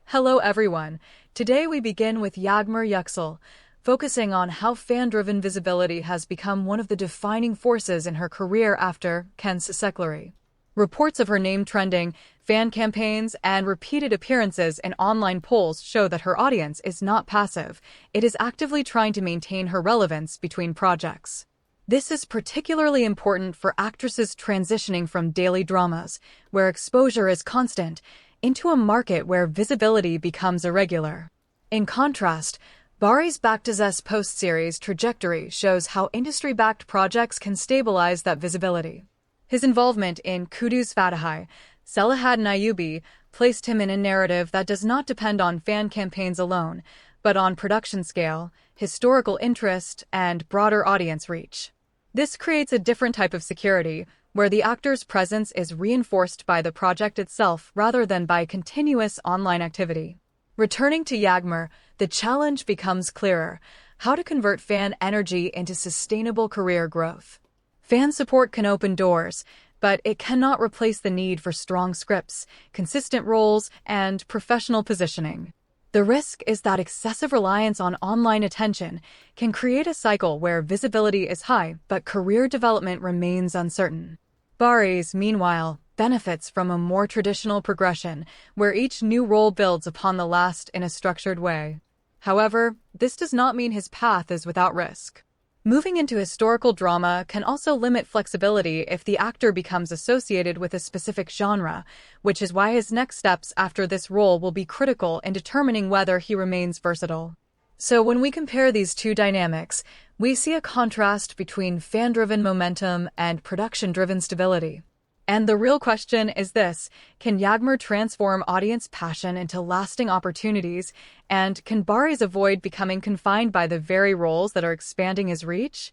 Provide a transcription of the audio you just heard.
Hello everyone. Today we begin with Yagmur Yuksel, focusing on how fan-driven visibility has become one of the defining forces in her career after Ken's Sekleri. Reports of her name trending, fan campaigns, and repeated appearances in online polls show that her audience is not passive. It is actively trying to maintain her relevance between projects. This is particularly important for actresses transitioning from daily dramas, where exposure is constant, into a market where visibility becomes irregular. In contrast, Baris' Baktas post-series trajectory shows how industry-backed projects can stabilize that visibility. His involvement in Kuduz Fatahi, Selahattin Ayubi, placed him in a narrative that does not depend on fan campaigns alone, but on production scale, historical interest, and broader audience reach. This creates a different type of security, where the actor's presence is reinforced by the project itself rather than by continuous online activity. Returning to Yagmur, the challenge becomes clearer: how to convert fan energy into sustainable career growth. Fan support can open doors, but it cannot replace the need for strong scripts, consistent roles, and professional positioning. The risk is that excessive reliance on online attention can create a cycle where visibility is high but career development remains uncertain. Baris, meanwhile, benefits from a more traditional progression where each new role builds upon the last in a structured way. However, this does not mean his path is without risk. Moving into historical drama can also limit flexibility if the actor becomes associated with a specific genre, which is why his next steps after this role will be critical in determining whether he remains versatile. So when we compare these two dynamics, we see a contrast between fan-driven momentum and production-driven stability. And the real question is this: can Yagmur transform audience passion into lasting opportunities, and can Baris avoid becoming confined by the very roles that are expanding his reach?